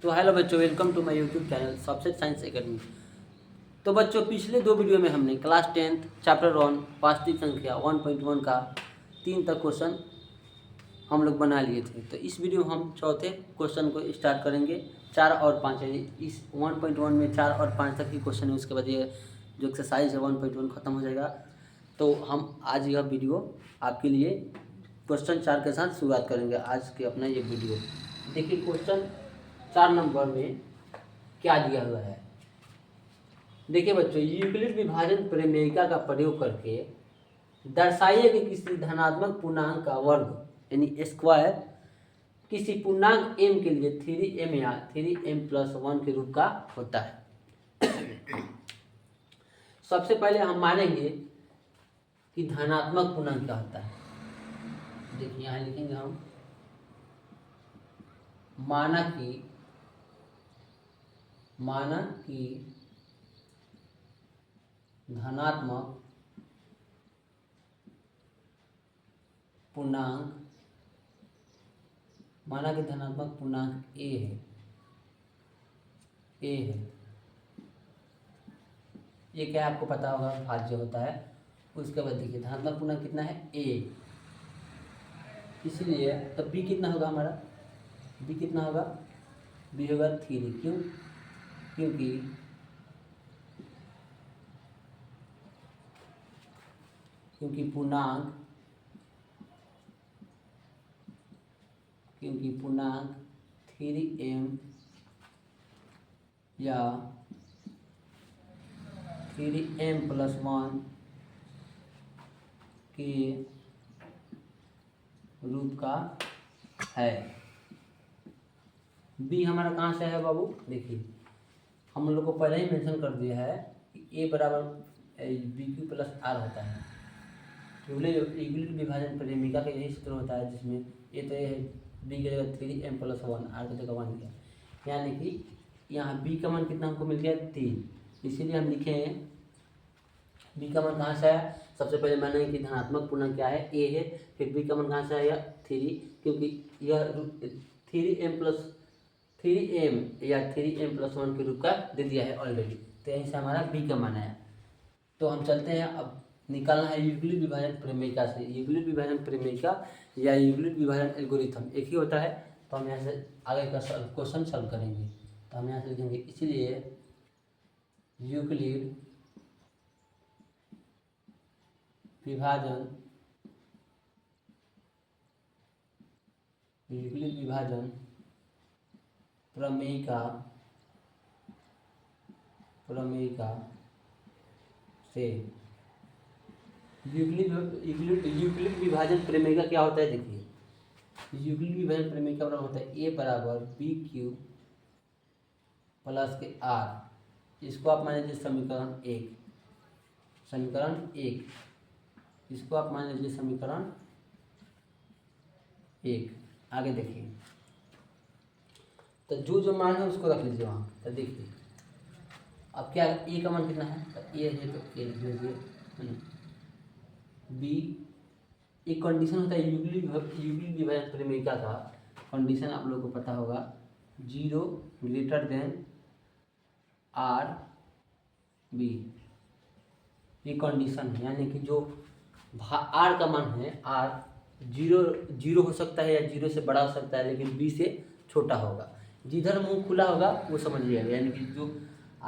तो हेलो बच्चों, welcome to my YouTube channel subset science academy. तो बच्चों, पिछले दो वीडियो में हमने क्लास 10th चैप्टर 1 वास्तविक संख्या 1.1 का 3 तक क्वेश्चन हम लोग बना लिए थे। तो इस वीडियो में हम चौथे क्वेश्चन को स्टार्ट करेंगे। 4 और 5 यानी इस 1.1 में 4 और 5 तक ही क्वेश्चन है। उसके बाद ये जो एक्सरसाइज है 1.1 ख़त्म हो जाएगा। तो हम आज यह वीडियो आपके लिए क्वेश्चन 4 के साथ शुरुआत करेंगे। आज के अपना ये वीडियो देखिए, क्वेश्चन 4 नंबर में क्या दिया हुआ है। देखिए बच्चों, यूक्लिड विभाजन प्रमेयिका का प्रयोग करके दर्शाइए कि किसी धनात्मक पूर्णांक का वर्ग यानी स्क्वायर किसी पूर्णांक m के लिए 3m या 3m+1 के रूप का होता है। सबसे पहले हम मानेंगे कि धनात्मक पूर्णांक क्या होता है। देखिए यहाँ लिखेंगे हम, माना कि धनात्मक पूर्णांक a है। ये क्या आपको पता होगा, भाज्य होता है। उसके बाद देखिए धनात्मक पूर्णांक कितना है, a, इसलिए तब b कितना होगा हमारा, b कितना होगा, b होगा 3। क्यों? क्योंकि पूर्णांक 3m या 3m+1 के रूप का है। b हमारा कहाँ से है बाबू, देखिए हम लोग को पहले ही मेंशन कर दिया है कि a बराबर bq+r होता है। यूक्लिड विभाजन प्रमेयिका का यही सूत्र होता है, जिसमें a तो है, b की जगह 3m+1, r की जगह 1 किया, यानी कि यहाँ b का मान कितना हमको मिल गया 3। इसीलिए हम लिखे हैं b का मान कहाँ से आया। सबसे पहले माने कि धनात्मक पूर्णांक क्या है, a है। फिर b का मान कहाँ से आया 3, क्योंकि यह 3m या 3m+1 के रूप का दे दिया है ऑलरेडी। तो यहीं से हमारा b का मान आया। तो हम चलते हैं, अब निकालना है यूक्लिड विभाजन प्रमेयिका से। यूक्लिड विभाजन प्रमेयिका या यूक्लिड विभाजन एल्गोरिथम एक ही होता है। तो हम यहाँ से आगे का क्वेश्चन सॉल्व करेंगे। तो हम यहाँ से लिखेंगे, इसलिए यूक्लिड विभाजन प्रमेयिका से यूक्लिड विभाजन प्रमेयिका क्या होता है। देखिए, यूक्लिड विभाजन प्रमेयिका बराबर होता है a बराबर bq प्लस के r। इसको आप मान लीजिए समीकरण 1, इसको आप मान लीजिए समीकरण 1। आगे देखिए, तो जो मान है उसको रख लीजिए वहाँ। तो देखिए अब क्या a का मान कितना है, तो a है तो a लिख लीजिए। b एक कंडीशन होता है यूक्लिड विभाजन प्रमेयिका का। कंडीशन आप लोगों को पता होगा, 0 ग्रेटर देन r b। ये कंडीशन है, यानी कि जो r का मान है, r 0 हो सकता है या 0 से बड़ा हो सकता है, लेकिन b से छोटा होगा। जिधर मुंह खुला होगा वो समझिएगा, यानी कि जो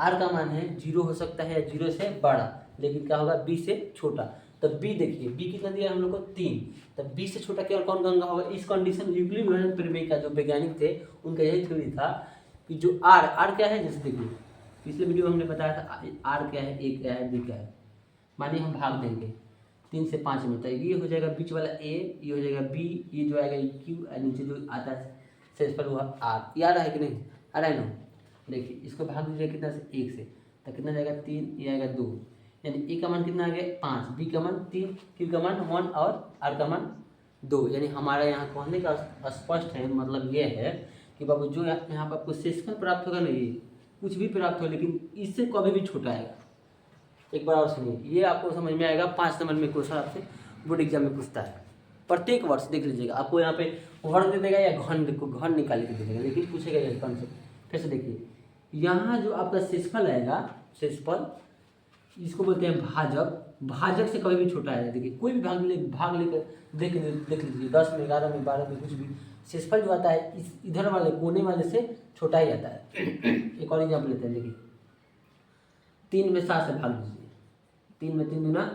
r का मान है 0 हो सकता है या 0 से बड़ा, लेकिन क्या होगा b से छोटा। तो b देखिए, b कितना दिया हम लोग को 3। तब b से छोटा केवल कौन गंगा होगा। इस कंडीशन यूक्लिड विभाजन प्रमेयिका जो वैज्ञानिक थे उनका यही थ्योरी था कि जो r क्या है, जैसे देखिए पिछले वीडियो में हमने बताया था r क्या है, a क्या है, b क्या है। मानिए हम भाग देंगे 3 से 5 में, तो ये हो जाएगा बीच वाला a, ये हो जाएगा b, ये जो आएगा q, नीचे जो आता है शेष पर वह r। याद है कि नहीं, आ रहा है ना। देखिए इसको भाग दीजिए कितना से, 1 से, तो कितना जाएगा 3, ये आएगा 2, यानी a का मान कितना आ गया 5, b का मान 3, q का मान 1 और r का मान 2। यानी हमारा यहाँ कहने का स्पष्ट है, मतलब ये है कि बाबू जो यहाँ पर आपको शेषफल प्राप्त होगा ना, ये कुछ भी प्राप्त हो, लेकिन इससे कभी भी छोटा आएगा। एक बार और सुनिए, ये आपको समझ में आएगा। 5 नंबर में क्वेश्चन आपसे बोर्ड एग्जाम में पूछता है प्रत्येक वर्ष। देख लीजिएगा, आपको यहाँ पे वर्ग दे देगा या घन निकाल के दे देगा, लेकिन पूछेगा यही कॉन्सेप्ट। फिर से देखिए, यहाँ जो आपका शेषफल आएगा, शेषफल इसको बोलते हैं भाजक। भाजक से कभी भी छोटा है। देखिए कोई भी भाग लेकर देख लीजिए, 10 में, 11 में, 12 में, कुछ भी शेषफल जो आता है इस इधर वाले कोने वाले से छोटा ही आता है। एक और एग्जाम्पल लेते हैं। देखिए 3 में 7 से भाग दीजिए, 3 में 3 गुना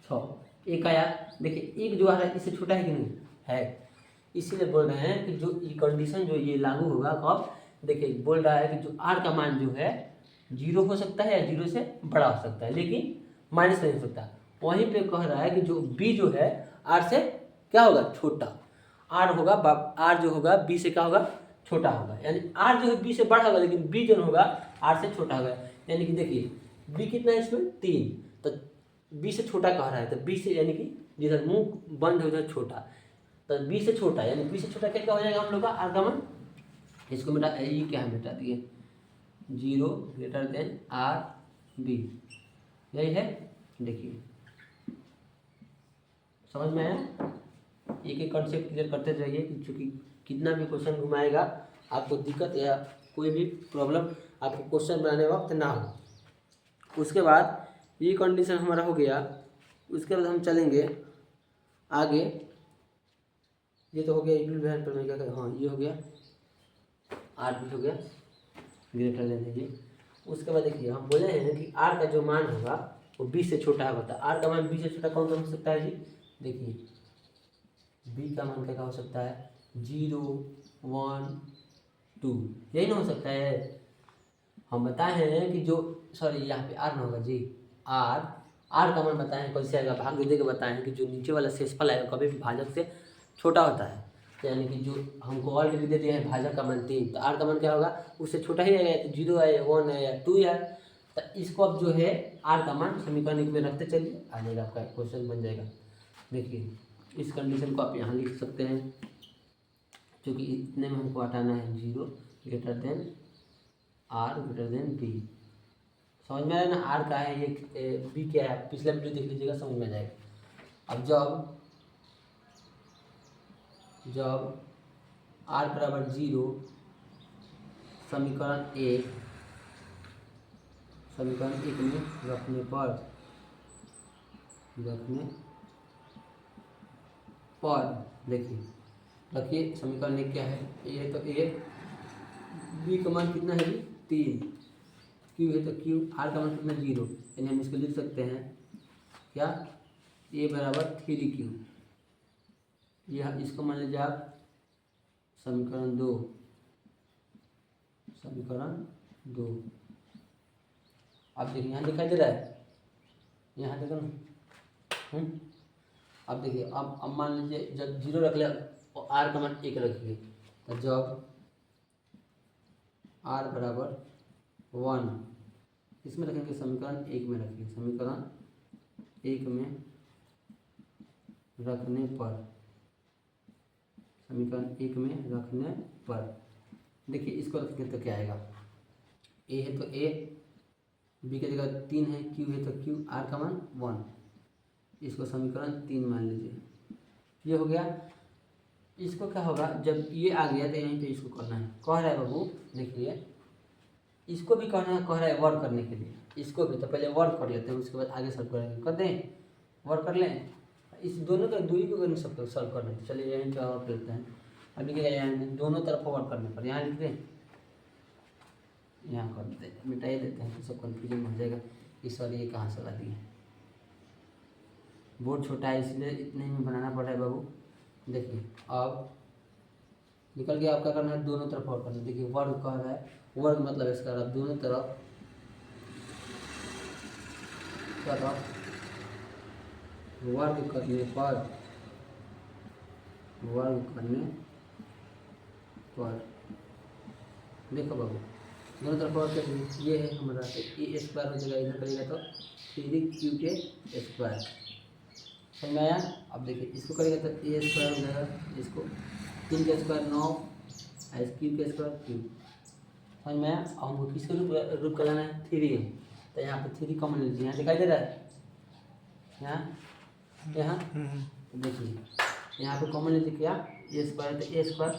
6, एक आया। देखिए एक जो आ रहा है इससे छोटा है कि नहीं है, इसीलिए बोल रहे हैं कि जो ये कंडीशन जो ये लागू होगा कब, देखिए बोल रहा है कि जो आर का मान जो है 0 हो सकता है या 0 से बड़ा हो सकता है, लेकिन माइनस नहीं हो सकता। वहीं पे कह रहा है कि जो बी जो है आर से क्या होगा, छोटा। आर होगा, आर जो होगा बी से क्या होगा, छोटा होगा। यानी आर जो है बी से बड़ा होगा, लेकिन बी जो होगा आर से छोटा होगा। यानी कि देखिए बी कितना है इसमें 3, तो बी से छोटा कह रहा है, तो बी से यानी कि जिधर मुंह बंद हो उधर छोटा, तो बी से छोटा, यानी बी से छोटा क्या हो जाएगा हम लोग का आर का मान। इसको मिटा, ये क्या है मिटा दिए, 0 ग्रेटर देन आर बी, यही है। देखिए समझ में आया। एक एक कॉन्सेप्ट क्लियर करते रहिए, क्योंकि कितना भी क्वेश्चन घुमाएगा आपको दिक्कत या कोई भी प्रॉब्लम आपको क्वेश्चन बनाने वक्त ना हो। उसके बाद ये कंडीशन हमारा हो गया, उसके बाद हम चलेंगे आगे। ये तो हो गया इक्विवेलेंट पर, मैं क्या करें, हाँ ये हो गया, आर भी हो गया ग्रेटर देन है। उसके बाद देखिए हम बोले हैं कि आर का जो मान होगा वो 20 से छोटा होता है। आर का मान 20 से छोटा कौन सा हो सकता है जी, देखिए बी का मान क्या हो सकता है, 0, 1, 2, यही ना हो सकता है। हम बताए हैं कि जो, सॉरी यहाँ पे आर ना होगा जी, आर का मान बताए हैं कैसे आएगा, भाग दे के बताए हैं कि जो नीचे वाला शेषफल आएगा कभी भी भाजक से छोटा होता है। यानी कि जो हमको ऑलरेडी दे दिया है भाजक का मान 3, तो आर का मान क्या होगा, उससे छोटा ही आएगा, तो 0 है, 1 है या 2 है। तो इसको अब जो है आर का मान समीकरण एक में रखते चलिए, आ जाएगा आपका क्वेश्चन बन जाएगा। देखिए इस कंडीशन को आप यहाँ लिख सकते हैं, क्योंकि इतने में हमको हटाना है 0 greater than r greater than b. समझ में आया ना, आर का है ये, बी क्या है, पिछला वीडियो देख लीजिएगा, समझ में आ जाएगा। अब जब आर बराबर 0, समीकरण 1 में रखने पर देखिए रखिए समीकरण 1 क्या है, ए है तो ए, बी का मान कितना है 3, क्यू है तो क्यू, आर का मान कितना 0, यानी हम इसको लिख सकते हैं क्या, ए बराबर 3Q। यह इसको मान लीजिए आप समीकरण 2, अब देखिए यहाँ दिखाई दे रहा है, यहाँ देखो ना। अब देखिए अब मान लीजिए जब 0 रख लिया और आर का मान 1 रखिए, तो जब आर बराबर 1 इसमें रखेंगे, समीकरण 1 में रखिए, समीकरण 1 में रखने पर देखिए इसको रखेंगे तो क्या आएगा, ए है तो ए, बी की जगह 3 है, क्यू है तो क्यू, आर का मान 1, इसको समीकरण 3 मान लीजिए। ये हो गया। इसको क्या होगा, जब ये आ गया तो यहीं पे इसको करना है, कह रहा है बाबू देखिए, इसको भी कह रहा है वर्क करने के लिए, इसको भी तो पहले वर्क कर लेते हैं, उसके बाद आगे सॉल्व करेंगे, कर दें वर्क कर लें। इस दोनों तरफ दूरी को करने सबको सॉल्व कर लेते, चलिए यहीं पे और लेते हैं। अभी क्या यहाँ दोनों तरफ वर्क करने पर यहाँ लिख दें, यहाँ कर देते हैं, मिटाई देते हैं, तो सब कन्फ्यूजन हो जाएगा। इस वाली ये कहाँ से ला दी है, बोर्ड छोटा है इसलिए इतने में बनाना पड़ रहा है बाबू। देखिए अब निकल गया, आप क्या करना है, दोनों तरफ वर्क करना है। देखिए वर्ग कह रहा है, वर्ग मतलब इसका आप दोनों तरफ वर्ग करने पर देखो बाबू दोनों तरफ वर्ग कर, ये है हमारा ए स्क्वायर हो जाएगा, इधर करेगा तो 3Q के स्क्वायर, समझ में आया। अब देखिए इसको करेगा तो ए स्क्वायर हो जाएगा, इसको 3 का स्क्वायर 9, क्यू का स्क्वायर क्यू, समझ में आया। और हमको किसके रूप का लाना है, 3 है, तो यहाँ पे 3 कॉमन लीजिए, यहाँ दिखाई दे रहा है, यहाँ देखिए यहाँ पे कॉमन लीजिए क्या, ए स्क्वायर तो ए स्क्वायर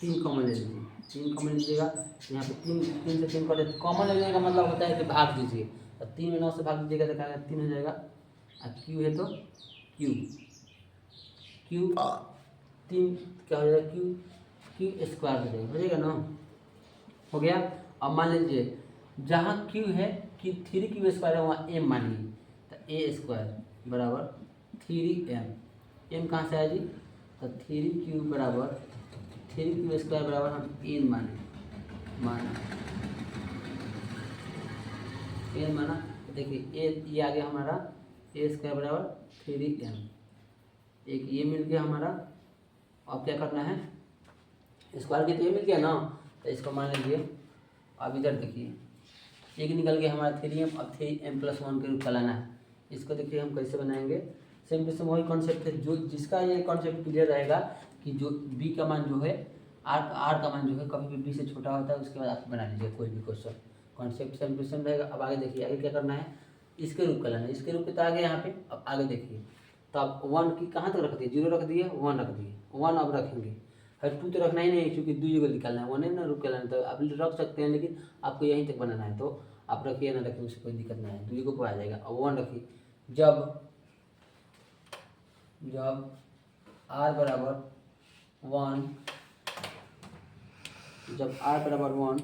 3 कॉमन ले लीजिए, 3 कॉमन लीजिएगा, यहाँ पे 3 3 से 3 कर देते, कॉमन लेने का मतलब होता है कि भाग दीजिए, तो 3 में 9 से भाग दीजिएगा तो 3 हो जाएगा, और क्यू है तो क्यू क्यू 3 क्या हो जाएगा, क्यू स्क्वायर हो जाएगा ना, हो गया। अब मान लीजिए जहाँ क्यू है कि 3 क्यू स्क्वायर है वहाँ एम मानिए, तो ए स्क्वायर बराबर 3m, एम कहाँ से आया जी, तो 3 क्यू बराबर 3 क्यू स्क्वायर बराबर हम एन माना एन माना, तो देखिए ए ये आ गया हमारा ए स्क्वायर बराबर 3m, एक ये मिल गया हमारा। अब क्या करना है, स्क्वायर की तो ये मिल गया ना, तो इसको मान लीजिए। अब इधर देखिए एक निकल गया हमारा 3m, अब 3m+1 के रूप का लाना है। इसको देखिए हम कैसे बनाएंगे, सेम टू सेम वही कॉन्सेप्ट है, जो जिसका ये कॉन्सेप्ट क्लियर रहेगा कि जो b का मान जो है r का मान जो है कभी भी b से छोटा होता है, उसके बाद आप बना लीजिए कोई भी question, concept same to same रहेगा। अब आगे देखिए आगे क्या करना है, इसके रूप का लाना है, इसके रूप पे तो आ गया यहाँ पे। अब आगे देखिए, तो आप 1 की कहाँ तक रख दिए, 0 रख दिए, 1 रख दिए, 1 अब रखेंगे, हर 2 तो रखना ही नहीं क्योंकि 2 जगह निकालना है, 1 है ना रुक के लाना, तो आप रख सकते हैं, लेकिन आपको यहीं तक बनाना है, तो आप रखिए ना रखिए उससे कोई दिक्कत नहीं है, 2 को आ जाएगा। अब 1 रखिए, जब r बराबर 1, जब r बराबर 1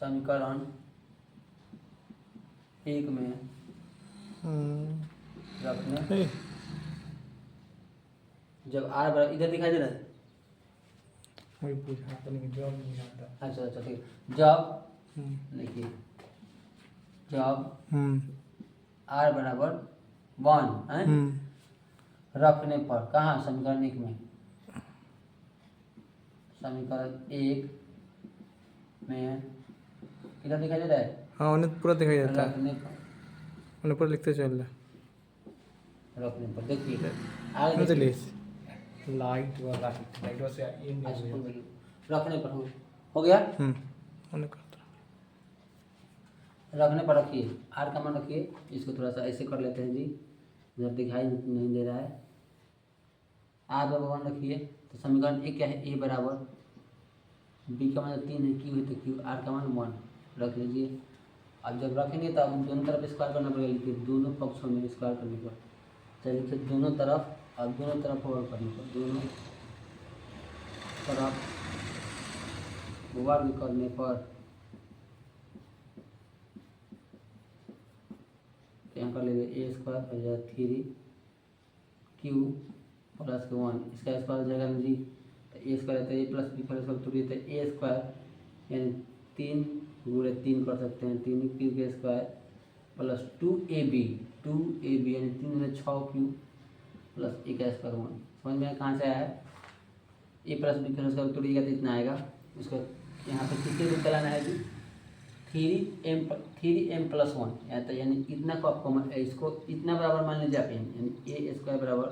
समीकरण 1 में रखने, जब r बराबर, इधर दिखाई दे रहा है, वही पूछा था लेकिन जवाब नहीं आता। अच्छा ठीक, जब देखिए जब r बराबर 1 है रखने पर, कहाँ समीकरण 1 में, समीकरण 1 में इधर दिखाई दे रहा है, हाँ उन्हें पूरा दिखाई देता है, रखने पर, उन्हें पूरा लिखते चल रहा रखने पर देखिए है। आगे मुझे देखिए, लाइट वाला से ये नहीं अच्छा, हुआ। रखने पर हो गया, उन्हें करता रखने पर रखिए, r का मान रखिए, इसको थोड़ा सा ऐसे कर लेते हैं जी, इधर दिखाई नहीं दे रहा है, r बराबर 1 रखिए, तो समीकरण 1 क्या है, a बराबर b का मान 3 है, q है तो q, r का मान 1 रख लीजिए। अब जब रखेंगे तो अब दोनों तरफ स्क्वायर करना पड़ेगा, लिखिए दोनों पक्षों में स्क्वायर करने पर, चलिए लिखिए दोनों तरफ, अब दोनों तरफ वर्ग करने पर, दोनों तरफ वर्ग करने पर यहाँ कर लेंगे ए स्क्वायर हो जाएगा 3 क्यू प्लस 1, इसका स्क्वायर हो जाएगा ना जी, तो ए स्क्वायर तो ए प्लस बी प्लस तोड़िए, तो ए स्क्वायर यानी 3 गुणे 3 कर सकते हैं, 3 क्यू के स्क्वायर प्लस 2ab यानी 3 में 6 क्यू प्लस ए का स्क्वायर 1, समझ में कहाँ से आया है, ए प्लस बी प्लस का तोड़िएगा तो इतना आएगा, उसको यहाँ पे कितने रूप लाना है जी, 3m+1, या तो यानी इतना को आपको इसको इतना बराबर मान लीजिए आप, यानी ए स्क्वायर बराबर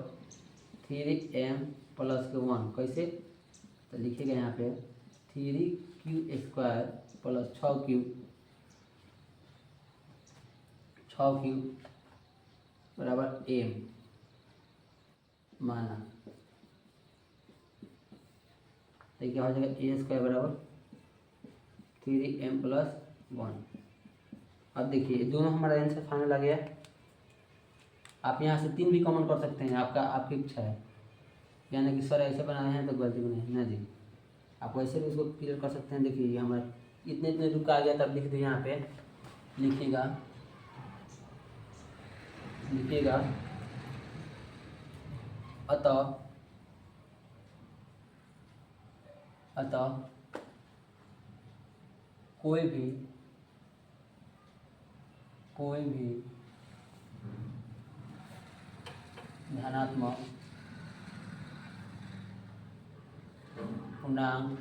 3m+1, कैसे, तो लिखिएगा यहाँ पे 3q² प्लस 6q बराबर m माना, तो क्या हो जाएगा ए स्क्वायर बराबर 3m+1। अब देखिए दोनों हमारा आंसर फाइनल आ गया, आप यहाँ से 3 भी कॉमन कर सकते हैं, आपकी इच्छा है, यानी कि सर ऐसे बनाए हैं तो गलती बनाए ना जी, आप वैसे भी इसको क्लियर कर सकते हैं। देखिए हमारा इतने रुका आ गया, तब लिख दिए यहाँ पे, लिखिएगा अतः कोई भी धनात्मक पूर्णांक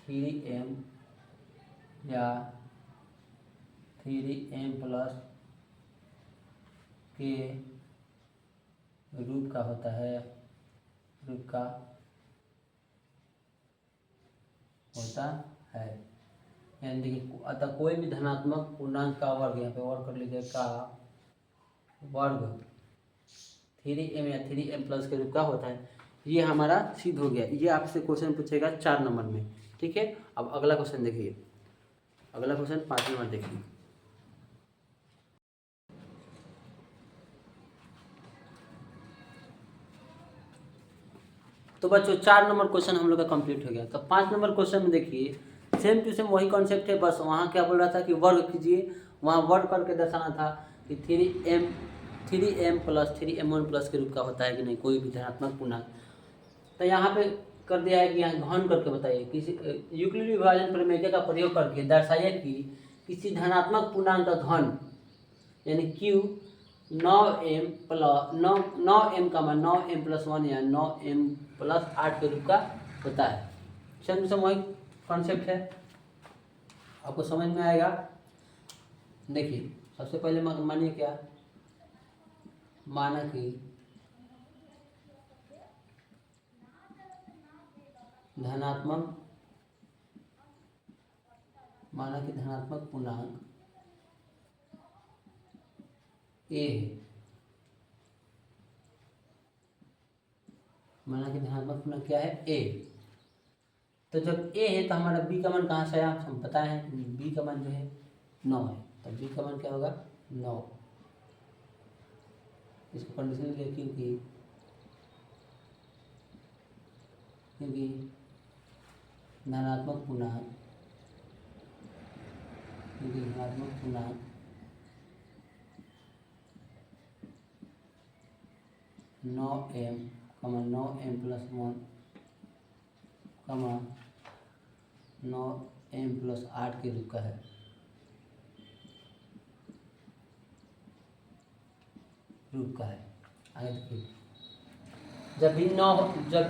3m या 3m+ के रूप का होता है, यानी देखिए अतः कोई भी धनात्मक पूर्णांक का वर्ग, यहाँ पे वर्ग कर लीजिए, का वर्ग 3m या 3m प्लस के रूप का होता है। ये हमारा सिद्ध हो गया। ये आपसे क्वेश्चन पूछेगा 4 नंबर में, ठीक है। अब अगला क्वेश्चन देखिए, अगला क्वेश्चन 5 नंबर देखिए। तो बच्चों 4 नंबर क्वेश्चन हम लोग का कंप्लीट हो गया। तो 5 नंबर क्वेश्चन में देखिए सेम टू सेम वही कॉन्सेप्ट है, बस वहाँ क्या बोल रहा था कि वर्ग कीजिए, वहाँ वर्ग करके दर्शाना था कि 3m प्लस 3m1 प्लस के रूप का होता है कि नहीं कोई भी धनात्मक पूर्णांक। तो यहाँ पे कर दिया है कि यहाँ घन करके बताइए, किसी यूक्लिड विभाजन प्रमेय का प्रयोग करके दर्शाइए कि किसी धनात्मक पूर्णांक का घन यानी q 9m प्लस 9m का मान 9m प्लस 1 या 9m प्लस 8 के रूप का होता है। सेम टू वही कॉन्सेप्ट है, आपको समझ में आएगा। देखिए सबसे पहले मानिए क्या, माना कि धनात्मक पूर्णांक a है, माना कि धनात्मक पूर्णांक क्या है a। तो जब a है तो हमारा b का मान कहाँ से आया, हम पता है b का मान जो है 9 है, तो b का मान क्या होगा 9। इसको कंडीशन ले क्योंकि धनात्मक पूर्णांक 9m 9m plus 1 9m plus 8 के रूप का है। आगे देखिए जब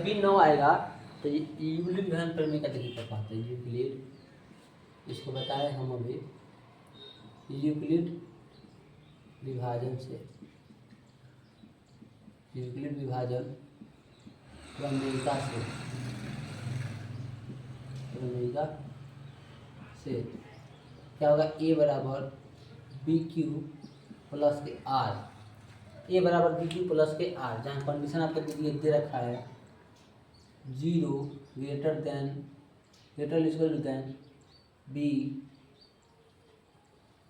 भी 9 आएगा तो यूक्लिड विभाजन प्रमेय का देखिए कर पाते हैं। यूक्लिड इसको बताए हम अभी, यूक्लिड विभाजन प्रमेयिका से क्या होगा, a बराबर बी क्यू प्लस के आर, a बराबर बी क्यू प्लस के आर, जहाँ कंडीशन आपको दे रखा है 0 ग्रेटर देन बी,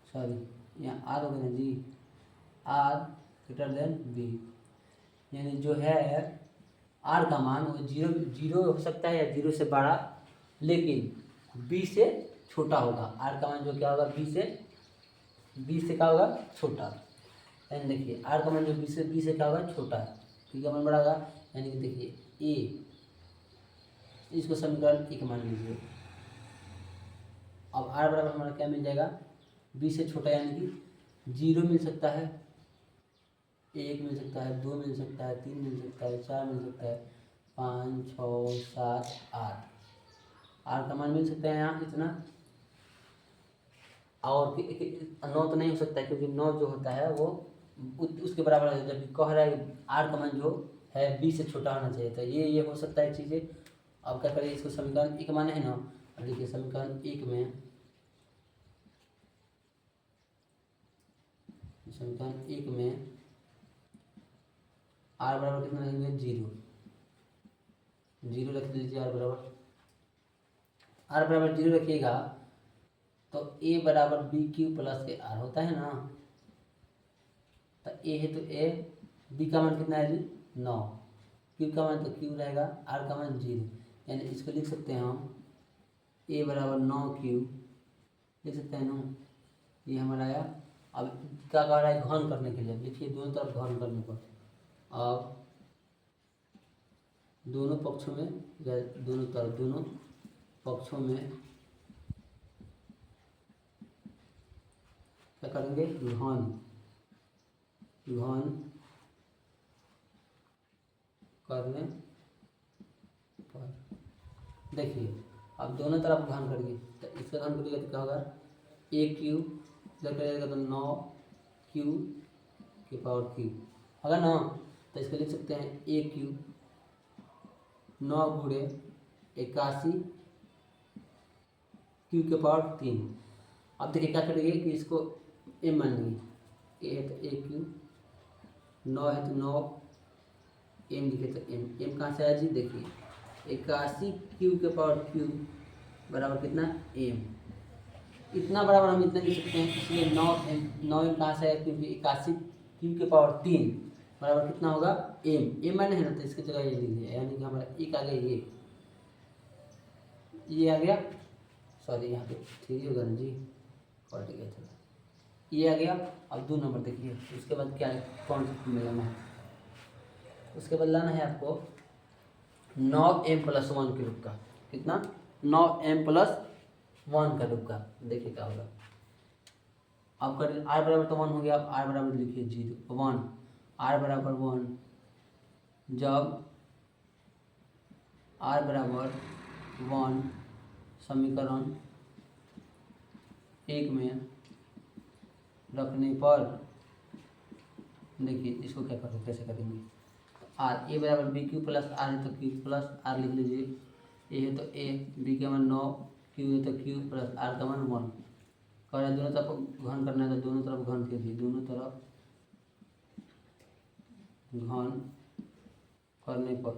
सॉरी यहाँ आर हो गया ना जी, आर ग्रेटर देन बी, यानी जो है आर का मान वो 0 हो सकता है या 0 से बड़ा, लेकिन बी से छोटा होगा। आर का मान जो क्या होगा बी से क्या होगा छोटा, यानी देखिए आर का मान जो बी से क्या होगा छोटा, बी का मान बड़ा होगा, यानी कि देखिए ए, इसको समीकरण 1 मान लीजिए। अब आर बराबर हमारा क्या मिल जाएगा, बी से छोटा, यानी कि 0 मिल सकता है, 1 मिल सकता है, 2 मिल सकता है, 3 मिल सकता है, 4 मिल सकता है, 5 6 7 8, आर का मान मिल सकता है यहाँ इतना। और 9 तो नहीं हो सकता है क्योंकि 9 जो होता है वो उसके बराबर है, जब कह रहा है आर का मान जो है बी से छोटा होना चाहिए, तो ये हो सकता है चीज़ें। अब क्या करिए, इसको समीकरण 1 माने है ना, अब देखिए समीकरण 1 में आर बराबर कितना रखेंगे 0 रख लीजिए। आर बराबर 0 रखिएगा तो ए बराबर बी क्यू प्लस के आर होता है ना, तो ए है तो ए, बी का मान कितना है जी 9, क्यू का मान तो क्यू रहेगा, आर का मान 0, यानी इसको लिख सकते हैं हम ए बराबर 9 क्यू लिख सकते हैं ना, ये हमारा आया। अब क्या कह रहा है घन करने के लिए, लिखिए दोनों तरफ घन करने पर, अब दोनों पक्षों में या दोनों पक्षों में क्या करेंगे घन करने पर, देखिए अब दोनों तरफ घन करिए, तो इसका घन करिएगा तो क्या होगा ए क्यू इधर करिएगा तो 9 क्यू के पावर क्यू होगा ना, तो इसको लिख सकते हैं ए क्यू 9 गुणे 81 क्यू के पावर 3। अब देखिए क्या करेंगे कि इसको ए मान लीजिए, ए है तो ए क्यू, 9 है तो 9 एम लिखे तो एम कहाँ से आया जी, देखिए 81 क्यू के पावर क्यू बराबर कितना एम। इतना बराबर हम इतना लिख सकते हैं, इसलिए 9 एम कहाँ से आया, क्योंकि 81 क्यू के पावर 3 बराबर कितना होगा एम मैंने है ना, तो इसकी जगह ये लिख दिया, यानी कि हमारा एक आ गया ये आ गया, सॉरी यहाँ पे 3 होगा ना जी, कट गया था, ये आ गया। अब 2 नंबर देखिए, उसके बाद क्या है, कौन सा मिलाना है, उसके बाद लाना है आपको 9m + 1 के रूप का, कितना 9m + 1 का रूप का, देखिए क्या होगा। अब कर r बराबर तो 1 हो गया, अब r बराबर लिखिए 1, r बराबर 1, जब r बराबर 1 समीकरण 1 में रखने पर, देखिए इसको क्या करें, कैसे करेंगे, आर ए बराबर बी क्यू प्लस आर है तो क्यू प्लस आर लिख लीजिए, ए है तो ए, बी का मान 9, क्यू है तो क्यू प्लस आर का मान 1। कह रहा है दोनों तरफ घन करना है तो दोनों तरफ घन कीजिए, दोनों तरफ घन करने पर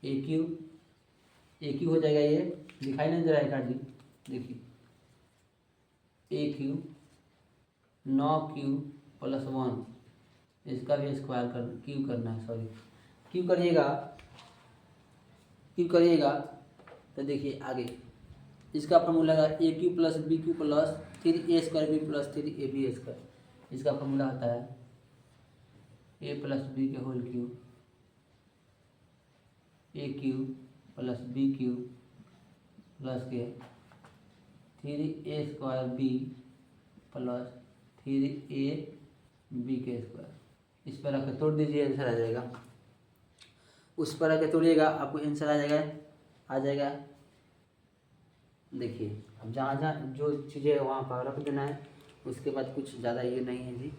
ए क्यू हो जाएगा, ये दिखाई नहीं दे रहा है कार्ड जी, देखिए ए क्यू 9q + 1, इसका भी स्क्वायर क्यू करना है, सॉरी क्यू करिएगा तो देखिए आगे इसका फॉर्मूला है a q + b q + 3a² b + 3ab², इसका फॉर्मूला होता है a + b के whole cube, a cube + b cube plus के 3a² b + 3ab², इस पर आके तोड़ दीजिए, आंसर आ जाएगा। उस पर आके तोड़िएगा, आपको आंसर आ जाएगा। देखिए अब जहाँ जहाँ जो चीज़ें वहाँ पर रख देना है, उसके बाद कुछ ज़्यादा ये नहीं है जी।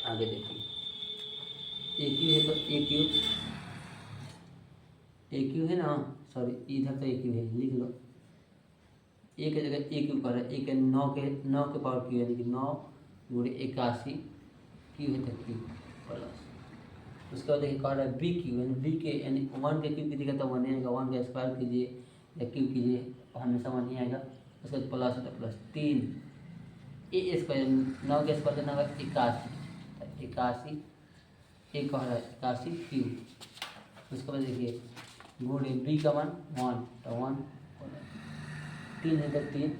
आगे देखिए ए क्यू है तो ए क्यू है ना, सॉरी इधर तो ए क्यू है, लिख लो ए के जगह ए क्यू कर रहा है, ए के 9 के पावर क्यू, यानी कि 9 × 81 क्यू है तो क्यू प्लस, उसके बाद देखिए कह रहा है बी क्यू, यानी बी के यानी 1 के क्यू कीजिएगा तो 1 आएगा, 1 का स्क्वायर कीजिए या क्यू कीजिए हमेशा 1 ही आएगा। उसके बाद प्लस है तो प्लस 3 ए स्क्वायर, 9 के स्क्वायर कितना होगा 81, ए कह रहा है 81 क्यू। उसके बाद देखिए गुण बी का मान 1 तो 1, 3 है तो 3,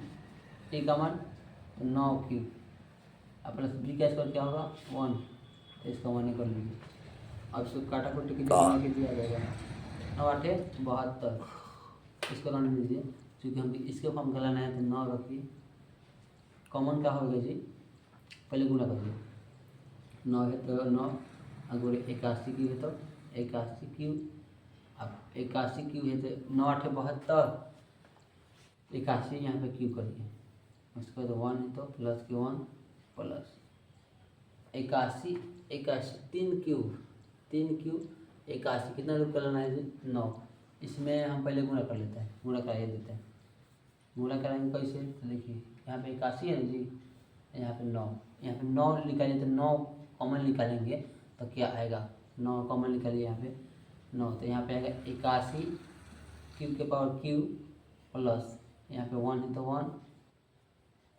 ए का मान 9 क्यू, अब प्लस बी का स्क्वायर क्या होगा 1, तो इसका 1 कर लीजिए। अब इसको काटा कुटी के दिया जाएगा 9 8 72, इसको लाने दीजिए, क्योंकि हम इसके फॉर्म का लाना है तो 9 रखिए, कॉमन क्या होगा जी, पहले गुणा करिए, 9 है तो 9 अगर 81 क्यू है तो 81 क्यू, अब 81 क्यू है तो 9 8 72, 81 यहाँ पे क्यू करिए, उसके बाद 1 है तो प्लस के 1 प्लस 81 3 क्यू 81, कितना रूप का लाना है जी 9, इसमें हम पहले गुणा कर लेते हैं, गुणा कराइए देते हैं, गुणा कराएंगे कैसे, तो देखिए यहाँ पे 81 है जी, यहाँ पे 9, यहाँ पे 9 निकालिए तो 9 कॉमन निकालेंगे तो क्या आएगा, 9 कॉमन निकालिए यहाँ पे 9, तो यहाँ पे आएगा 81 क्यू के पावर क्यू प्लस यहाँ पे 1 है तो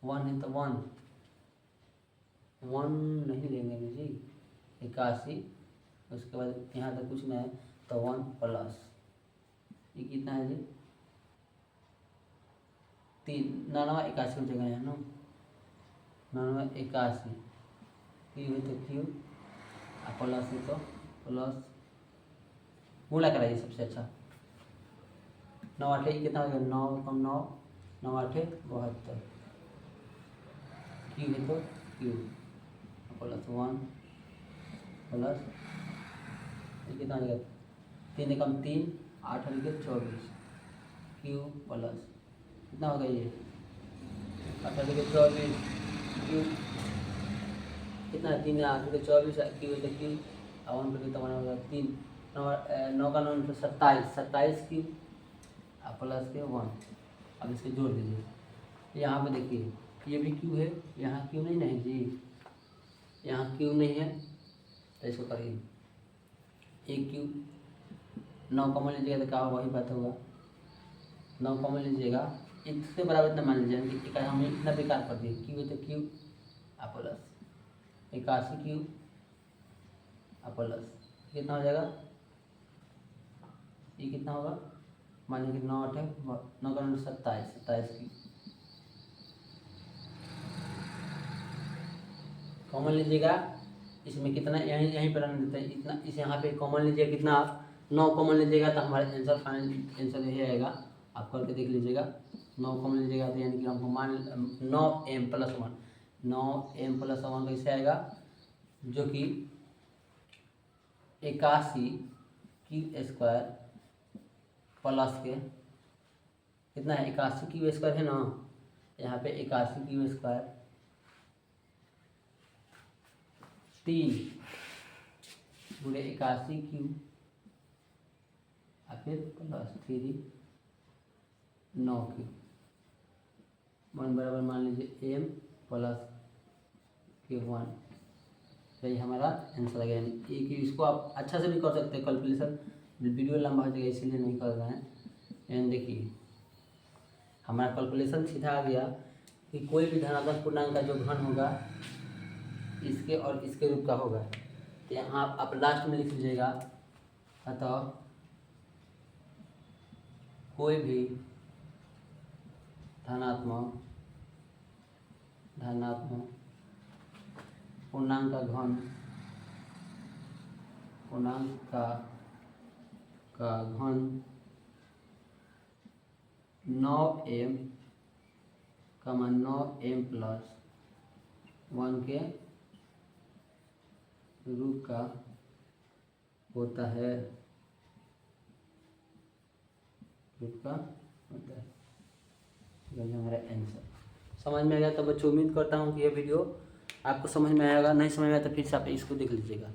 1 है तो 1 नहीं लेंगे जी, 81, उसके बाद यहाँ तक कुछ नहीं है तो 1 प्लस ये कितना है जी 3, 99 81 की जगह है ना, 99 81 क्यू है तो क्यू, प्लस है तो प्लस, गुणा कराइए सबसे अच्छा, 9 8 कितना हो गया 9 कम 9 9 8 72, क्यू है तो क्यू प्लस 1 प्लस ये कितना हो गया 3 कम 3 8 हो गया 24, क्यू प्लस कितना होगा ये 8 हो गया 24, क्यू कितना 3 8 हो गया 24, क्यू है तो क्यू, 1 पर कितना बना होगा 3, 9 का 9 तो 27 क्यू प्लस के 1, अब इसके जोड़ दीजिए, यहाँ पे देखिए ये भी क्यू है, यहाँ क्यू नहीं है जी, यहाँ क्यू नहीं है तो इसको करिए, ए क्यू 9 कॉमन लीजिएगा तो क्या होगा, वही बात होगा, 9 कॉमन लीजिएगा, इसके बराबर इतना मान लीजिए कि हमें इतना बेकार कर दिए, क्यू है तो क्यू आ प्लस 81 क्यू आ प्लस कितना हो जाएगा, ये कितना होगा, मान लीजिए 9 8 है 9 का 27 27 की कॉमन लीजिएगा, इसमें कितना यहीं पर रहने देते हैं इतना, इस यहाँ पे कॉमन लीजिएगा कितना, 9 कॉमन लीजिएगा तो हमारा आंसर फाइनल आंसर यही आएगा, आप करके देख लीजिएगा। 9 कॉमन लीजिएगा तो यानी कि हमको मान 9m+1 9m+1 कैसे आएगा, जो कि 81 क्यू स्क्वायर प्लस के कितना है, 81 क्यू स्क्वायर है ना, यहाँ पे 81 क्यू स्क्वायर 3 पूरे 81 क्यू और फिर प्लस 3 9 क्यू 1 बराबर मान लीजिए m प्लस Q1, यही हमारा आंसर आ गया। एक इसको आप अच्छा से भी कर सकते हैं कैलकुलेशन, वीडियो लंबा हो जाएगा इसीलिए नहीं कर रहे हैं। एंड देखिए हमारा कैलकुलेशन सीधा आ गया कि कोई भी धनात्मक पूर्णांक का जो घन होगा इसके और इसके रूप का होगा, तो यहाँ आप लास्ट में लिख लीजिएगा, अतः कोई भी धनात्मक पूर्णांक का घन का घन 9m 9m+1 के रूप का होता है, यही हमारा आंसर। समझ में आ गया तो बच्चों उम्मीद करता हूँ कि यह वीडियो आपको समझ में आएगा, नहीं समझ में आया तो फिर से आप इसको देख लीजिएगा।